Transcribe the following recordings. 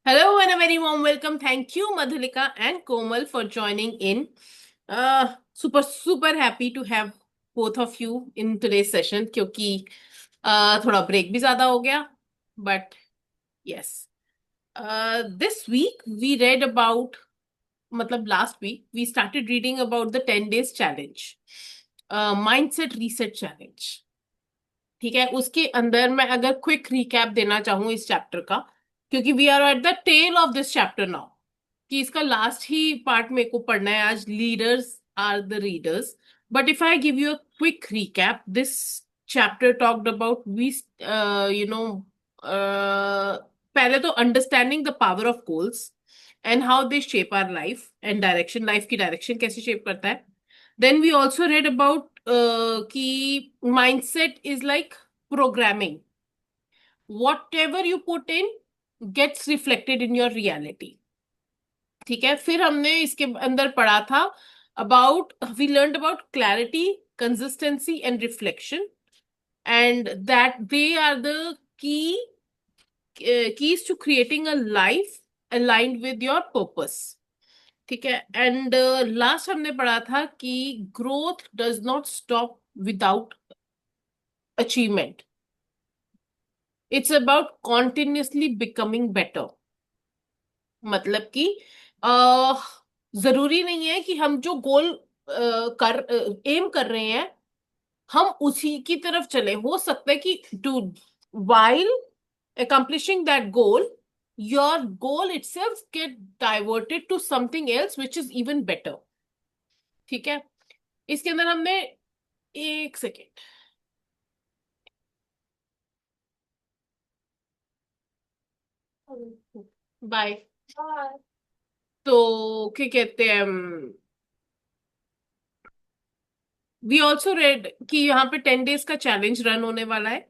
Hello and a very warm welcome. Thank you, Madhulika and Komal, for joining in. Super happy to have both of you in today's session क्योंकि थोड़ा break भी ज्यादा हो गया. But yes, this week we read about, मतलब last week we started reading about the 10 days challenge, mindset reset challenge. ठीक है, उसके अंदर मैं अगर क्विक रिकैप देना चाहूँ इस चैप्टर का, क्योंकि we are at the tail of this chapter now, कि इसका लास्ट ही पार्ट मेरे को पढ़ना है आज. Leaders are the readers. But if I give you a quick recap, this chapter talked about we you know पहले तो understanding the power of goals and how they shape our life and direction, life की direction कैसे shape करता है. Then we also read about कि mindset is like programming. Whatever you put in gets reflected in your reality. ठीक है, फिर हमने इसके अंदर पढ़ा था about, we learned about clarity, consistency and reflection, and that they are the keys to creating a life aligned with your purpose. ठीक है. एंड लास्ट हमने पढ़ा था कि growth does not stop without achievement. It's about continuously becoming better. मतलब कि जरूरी नहीं है कि हम जो गोल कर एम कर रहे हैं हम उसी की तरफ चले. हो सकता है कि to while accomplishing that goal, your goal itself get diverted to something else which is even better. ठीक है. इसके अंदर हमने, एक सेकेंड, बाय. तो क्या कहते हैं, वी ऑल्सो रेड कि यहाँ पे 10 डेज का चैलेंज रन होने वाला है.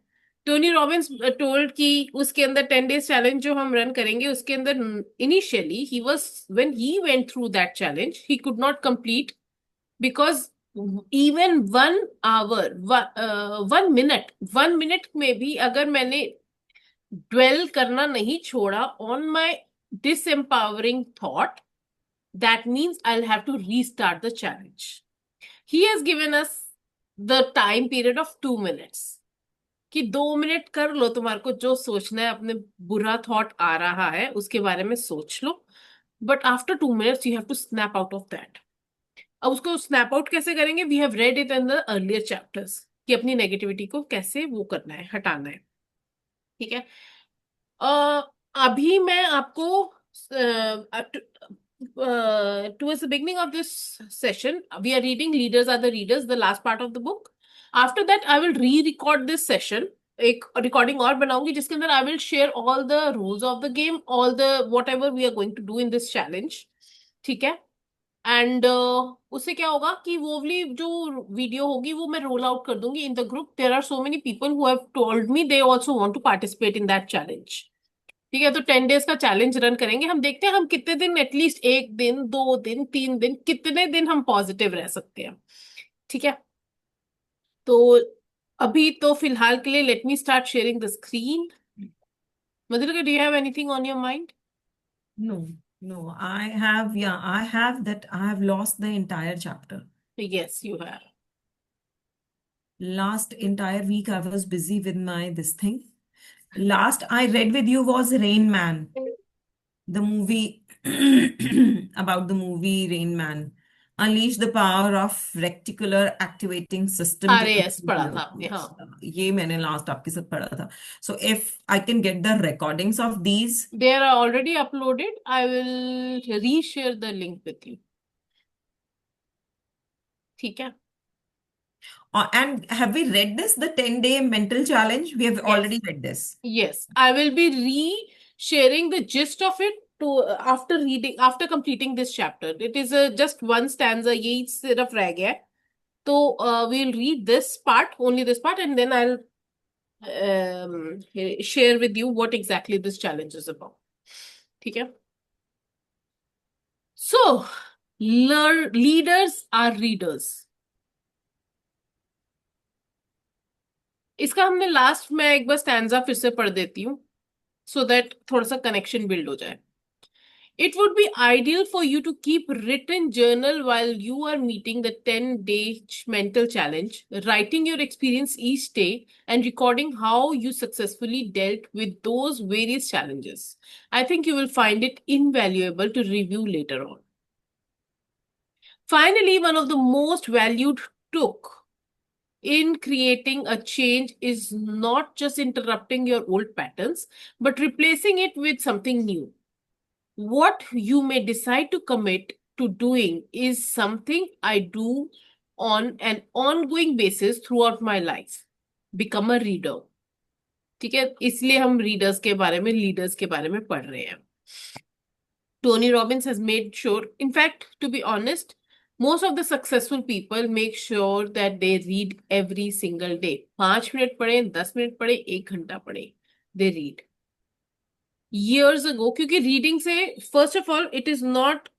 टोनी रॉबिन्स टोल्ड कि उसके अंदर 10 डेज चैलेंज जो हम रन करेंगे उसके अंदर initially he was, when he went through that challenge he could not complete because even 1 hour, 1 minute में भी अगर मैंने ड्वेल करना नहीं छोड़ा on my disempowering thought, that means I'll have to restart the challenge. He has given us the time period of 2 minutes, कि 2 minute कर लो, तुम्हारे को जो सोचना है, अपने बुरा थॉट आ रहा है उसके बारे में सोच लो, but after 2 minutes you have to snap out of that. अब उसको स्नैप आउट कैसे करेंगे? We have read it in the earlier chapters कि अपनी नेगेटिविटी को कैसे वो करना है, हटाना है. ठीक है. अभी मैं आपको towards the beginning of this session, we are reading Leaders Are the Readers, the last part of the book. After that, I will re-record this session. एक रिकॉर्डिंग और बनाऊंगी जिसके अंदर I will share all the rules of the game, all the whatever we are going to do in this challenge. ठीक है. And उससे क्या होगा कि वो वाली जो वीडियो होगी वो मैं रोल आउट कर दूंगी in the group. There are so many people who have told me they also want to participate in that challenge. ठीक है. तो 10 डेज का चैलेंज रन करेंगे. हम देखते हैं हम कितने दिन, एटलीस्ट 1 दिन, 2 दिन, 3 दिन, कितने दिन हम पॉजिटिव रह सकते हैं. ठीक है. तो अभी तो फिलहाल के लिए let me start sharing the screen. Madhulika, do you have anything on your mind? No, no, I have that. I have lost the entire chapter. Yes you have. Last entire week, I was busy with this thing. Last I read with you was Rain Man, the movie about the movie Rain Man. Unleash the power of reticular activating system to अरे yes, improve पढ़ा your था आपने. हाँ. yes. ये मैंने last आपके साथ पढ़ा था. So if I can get the recordings of these. They are already uploaded. I will reshare the link with you. ठीक है. And have we read this, the 10-day mental challenge? We have Yes. already read this. Yes, I will be re-sharing the gist of it to after reading, after completing this chapter. It is just one stanza. यही सिर्फ रह गया है. तो we'll read this part, only this part, and then I'll share with you what exactly this challenge is about. ठीक है. So, leaders are readers. इसका हमने लास्ट में एक बार स्टैंजा फिर से पढ़ देती हूँ सो दैट थोड़ा सा कनेक्शन बिल्ड हो जाए. It would be ideal for you to keep written journal while you are meeting the 10-day mental challenge, writing your experience each day and recording how you successfully dealt with those various challenges. I think you will find it invaluable to review later on. Finally, one of the most valued took in creating a change is not just interrupting your old patterns, but replacing it with something new. What you may decide to commit to doing is something I do on an ongoing basis throughout my life. Become a reader. ठीक है, इसलिए हम readers के बारे में, leaders के बारे में पढ़ रहे हैं. Tony Robbins has made sure, in fact, to be honest, most of the successful people make sure that they read every single day. 5 minute पढ़े, 10 मिनट पढ़े, 1 घंटा पढ़े. They read. Years ago, क्योंकि रीडिंग से, first of all, it is not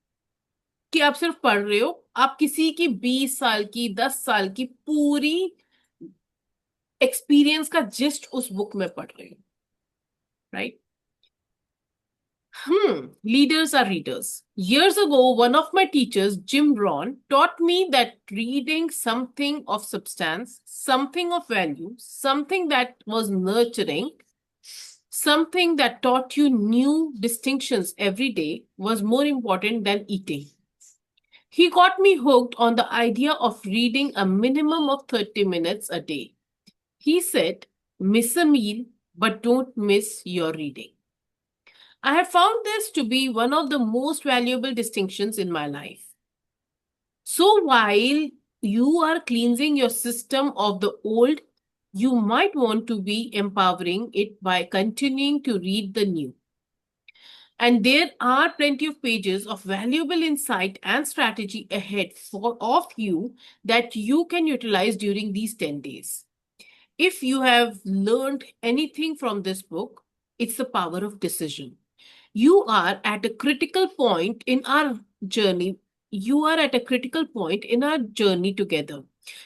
कि आप सिर्फ पढ़ रहे हो, आप किसी की 20 साल की, 10 साल की पूरी एक्सपीरियंस का जिस्ट उस बुक में पढ़ रहे हो, right? Leaders are readers. Years ago, one of my teachers, Jim Rohn, taught me that reading something of substance, something of value, something that was nurturing, something that taught you new distinctions every day was more important than eating. He got me hooked on the idea of reading a minimum of 30 minutes a day. He said, miss a meal, but don't miss your reading. I have found this to be one of the most valuable distinctions in my life. So while you are cleansing your system of the old, you might want to be empowering it by continuing to read the new. And there are plenty of pages of valuable insight and strategy ahead of you that you can utilize during these 10 days. If you have learned anything from this book, it's the power of decision. You are at a critical point in our journey. You are at a critical point in our journey together.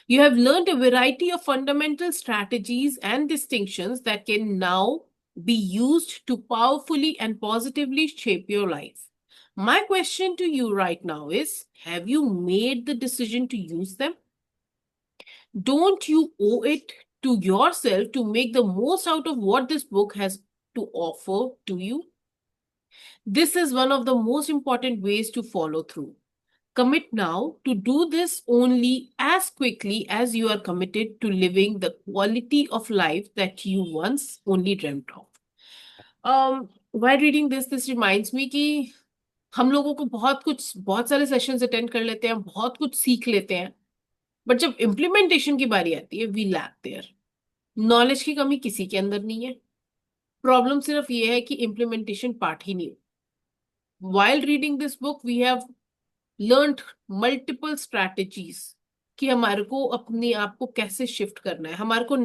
You have learned a variety of fundamental strategies and distinctions that can now be used to powerfully and positively shape your life. My question to you right now is, have you made the decision to use them? Don't you owe it to yourself to make the most out of what this book has to offer to you? This is one of the most important ways to follow through. Commit now to do this only as quickly as you are committed to living the quality of life that you once only dreamt of. While reading this reminds me कि हम लोगों को बहुत सारे sessions attend कर लेते हैं, बहुत कुछ सीख लेते हैं, बट जब इम्प्लीमेंटेशन की बारी आती है, वी लैक देयर. नॉलेज की कमी किसी के अंदर नहीं है. प्रॉब्लम सिर्फ ये है कि इम्प्लीमेंटेशन पार्ट ही नहीं. While reading this book, we have learned multiple strategies कि हमारे को अपने आप को कैसे शिफ्ट करना है, हमारे को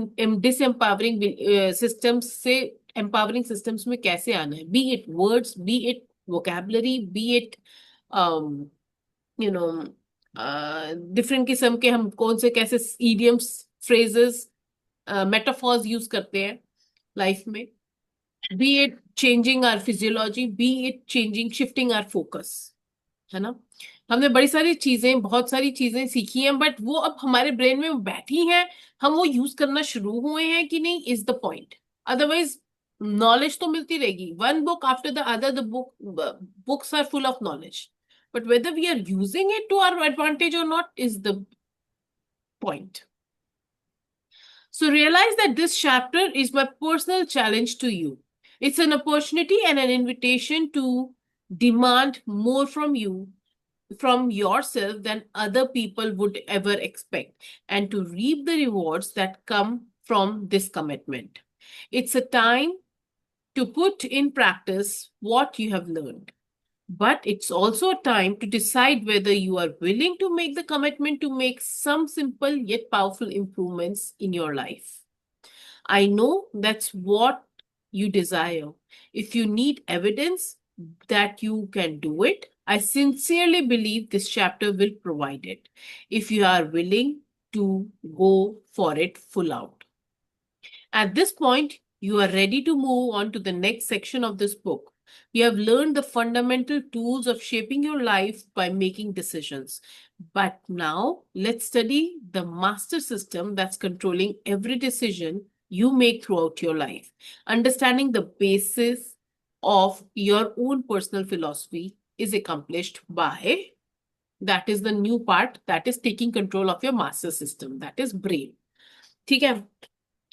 डिसएम्पावरिंग सिस्टम्स से एम्पावरिंग सिस्टम्स में कैसे आना है, B it words, B it vocabulary, B it different किस्म के हम कौन से कैसे इडियम्स, फ्रेजेस, मेटाफॉर्स यूज करते हैं लाइफ में, be it changing our physiology, be it shifting our focus, है ना? हमने बहुत सारी चीजें सीखी हैं, बट वो अब हमारे ब्रेन में बैठी हैं, हम वो यूज करना शुरू हुए हैं कि नहीं, is the point. Otherwise knowledge तो मिलती रहेगी, one book after the other, the books are full of knowledge, but whether we are using it to our advantage or not is the point. So realize that this chapter is my personal challenge to you. It's an opportunity and an invitation to demand more from you, from yourself, than other people would ever expect, and to reap the rewards that come from this commitment. It's a time to put in practice what you have learned. But it's also a time to decide whether you are willing to make the commitment to make some simple yet powerful improvements in your life. I know that's what you desire. If you need evidence that you can do it, I sincerely believe this chapter will provide it, if you are willing to go for it full out. At this point, you are ready to move on to the next section of this book. You have learned the fundamental tools of shaping your life by making decisions. But now let's study the master system that's controlling every decision you make throughout your life. Understanding the basis of your own personal philosophy is accomplished by, that is the new part, that is taking control of your master system, that is brain. ठीक है?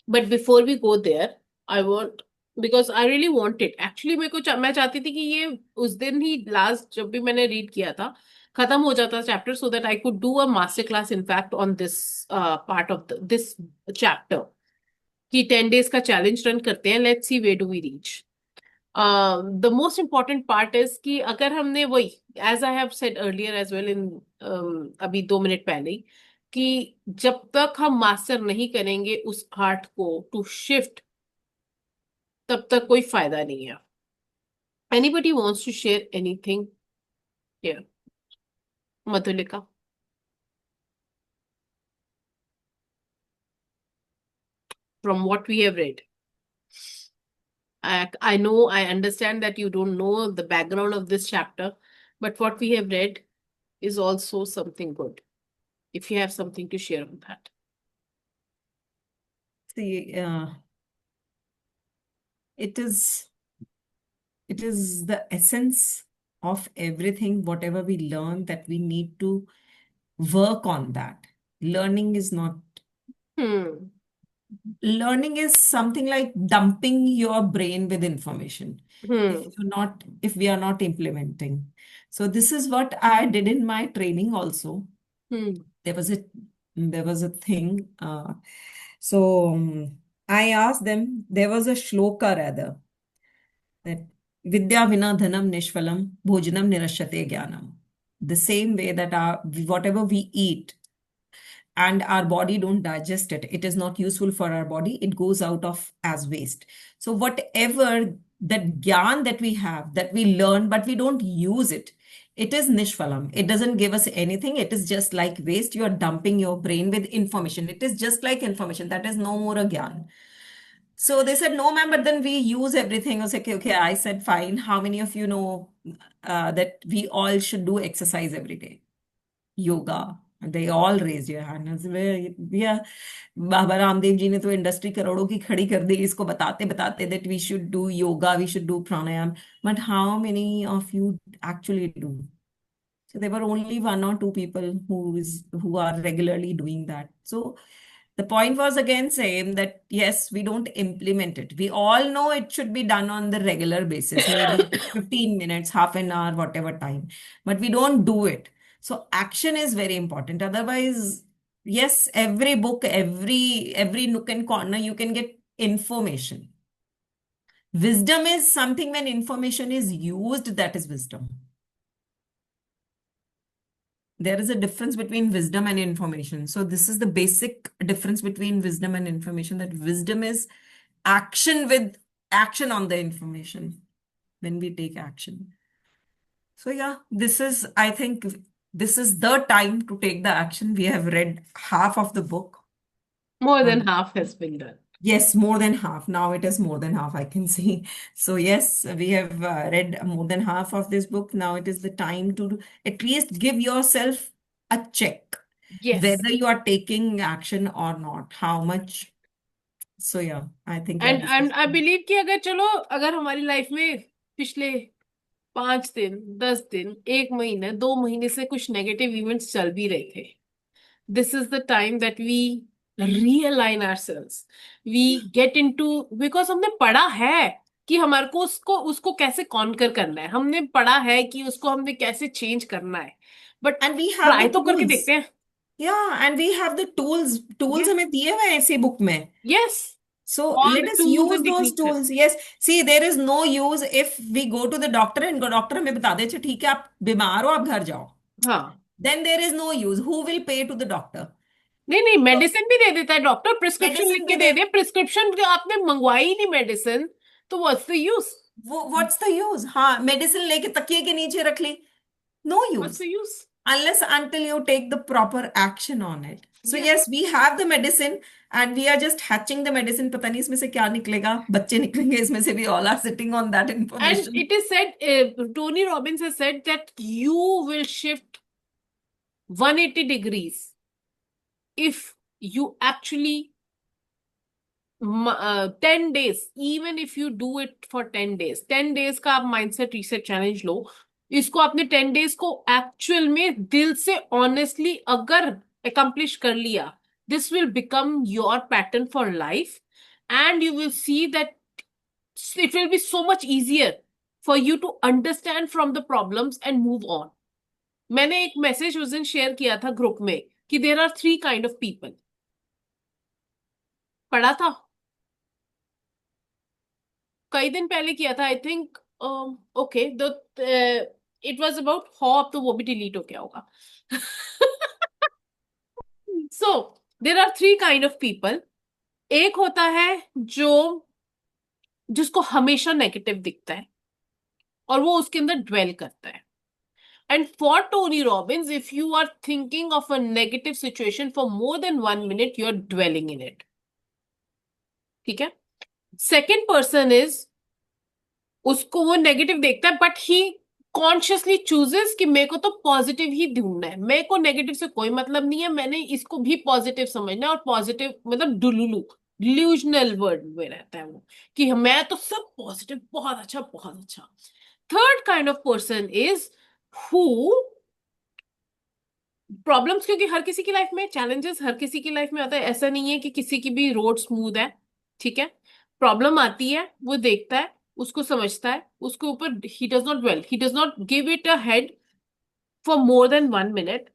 But before we go there, I want, because I really want it. Actually मैं चाहती थी कि ये उस दिन ही last जब भी मैंने रीड किया था खत्म हो जाता chapter, so that I could do a master class in fact on this part of this chapter, कि 10 days का चैलेंज रन करते हैं, let's see where do we reach. The most important part is कि अगर हमने वही, as I have said earlier as well in, अभी 2 minute पहले ही, कि जब तक हम मास्टर नहीं करेंगे उस आर्ट को टू शिफ्ट, तब तक कोई फायदा नहीं है. Anybody wants to share anything here? Madhulika. From what we have read, I know, I understand that you don't know the background of this chapter, but what we have read is also something good. If you have something to share on that. See, it is the essence of everything, whatever we learn, that we need to work on that. Learning is not, learning is something like dumping your brain with information. If we are not implementing. So this is what I did in my training also. There was a thing. I asked them, there was a shloka rather, that vidya vina dhanam nishphalam bhojanam nirashyate jnanam. The same way that whatever we eat and our body don't digest it, it is not useful for our body, it goes out of as waste. So whatever that gyan that we have, that we learn but we don't use it, it is nishphalam. It doesn't give us anything. It is just like waste. You are dumping your brain with information. It is just like information. That is no more a gyan. So they said, no, ma'am, but then we use everything. I was like, okay. I said, fine. How many of you know that we all should do exercise every day? Yoga. They all raised your hand. I said, yeah. Baba Ramdev ji ने तो industry करोड़ों की खड़ी कर दी इसको बताते बताते that we should do yoga, we should do pranayam. But how many of you actually do? So there were only 1 or 2 people who are regularly doing that. So the point was again same, that yes, we don't implement it. We all know it should be done on the regular basis, maybe 15 minutes, half an hour, whatever time, but we don't do it. So action is very important. Otherwise, yes, every book, every nook and corner, you can get information. Wisdom is something when information is used, that is wisdom. There is a difference between wisdom and information. So this is the basic difference between wisdom and information, that wisdom is action with action on the information when we take action. So yeah, I think this is the time to take the action. We have read half of the book. More than half has been done. Yes, more than half. Now it is more than half, I can see. So yes, we have read more than half of this book. Now it is the time to at least give yourself a check, Yes. whether you are taking action or not, how much. So yeah, I think And I believe कि अगर हमारी life में पिछले 5 दिन, 10 दिन, 1 महीने, 2 महीने से कुछ नेगेटिव इवेंट्स चल भी रहे थे, this is the time that we realign ourselves. We get into, because हमने पढ़ा है कि हमारे को उसको कैसे कॉन्कर करना है, हमने पढ़ा है कि उसको हमने कैसे चेंज करना है, but and we have try the तो करके tools. देखते हैं. Yeah, and we have the tools. Tools Yes. हमें दिए हुए हैं ऐसे book में. Yes. So All let the us tools use and those techniques हैं. tools. Yes. See, there is no use if we go to the doctor and doctor हमें बता दे, अच्छा ठीक है आप बीमार हो, आप घर जाओ. हाँ. Then there is no use. Who will pay to the doctor? नहीं, मेडिसिन भी दे देता है डॉक्टर, प्रिस्क्रिप्शन Medicine लिख के भी दे दे- दे. प्रिस्क्रिप्शन आपने मंगवाई ही नहीं मेडिसिन, तो what's the use? What's the use? हाँ, मेडिसिन लेके तकिए के नीचे रख ली. No what's use. The use? Unless until you take the proper action on it. So Yes. yes, we have the medicine and we are just hatching the medicine. पता नहीं इसमें से क्या निकलेगा, बच्चे निकलेंगे इसमें से भी. All are sitting on that And information. it is said, Tony Robbins has said that you will shift 180 degrees if you actually 10 days, even if you do it for 10 days, 10 days का आप mindset reset challenge लो. इसको आपने 10 days को actual में दिल से honestly अगर accomplish कर लिया, this will become your pattern for life and you will see that it will be so much easier for you to understand from the problems and move on. मैंने एक message उस दिन share किया था group में कि there are 3 kind of people. पढ़ा था कई दिन पहले किया था I think. Okay, the it was about hop, तो वो भी डिलीट हो गया होगा. सो there are 3 kind of people. एक होता है जो जिसको हमेशा नेगेटिव दिखता है और वो उसके अंदर ड्वेल करता है. And for Tony Robbins, if you are thinking of a negative situation for more than 1 minute, you're dwelling in it. ठीक है. Second person is, उसको वो नेगेटिव देखता है बट ही कॉन्शियसली चूजेस कि मेरे को तो पॉजिटिव ही ढूंढना है, मेरे को नेगेटिव से कोई मतलब नहीं है, मैंने इसको भी पॉजिटिव समझना है. और पॉजिटिव मतलब डुलुलु, डिल्यूजनल वर्ड में रहता है वो कि मैं तो सब पॉजिटिव, बहुत अच्छा बहुत अच्छा. Third kind of person is who problems, क्योंकि हर किसी की लाइफ में चैलेंजेस हर किसी की लाइफ में आता है, ऐसा नहीं है कि किसी की भी रोड स्मूथ है. ठीक है. प्रॉब्लम आती है, वो देखता है, उसको समझता है, उसके ऊपर ही does not dwell, he does not give it a head for more than 1 minute.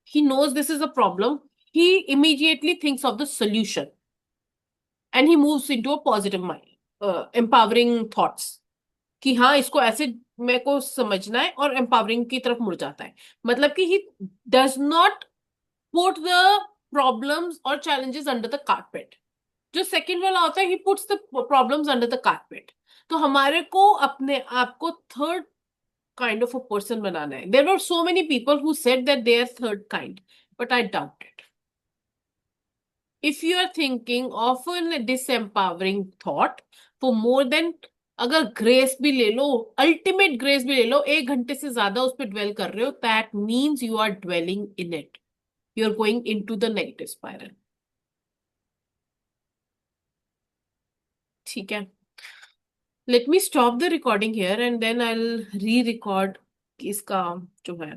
He knows this is a problem, he immediately thinks of the solution and he moves into a positive mind, empowering thoughts कि हाँ इसको ऐसे मेरे को समझना है, और empowering की तरफ मुड़ जाता है. मतलब कि ही does not put the problems or challenges under the carpet. जो सेकंड वाला होता है, he puts the problems under the carpet. तो हमारे को अपने आप को third kind of a person बनाना है. There were so many people who said that they are third kind, but I doubt it. If you are thinking of an disempowering thought for more than, अगर grace भी ले लो, ultimate grace भी ले लो, 1 घंटे से ज्यादा उस पर ड्वेल कर रहे हो, that means you are dwelling in it. You're going into the negative spiral. ठीक है. Let me stop the recording here and then I'll re-record इसका जो है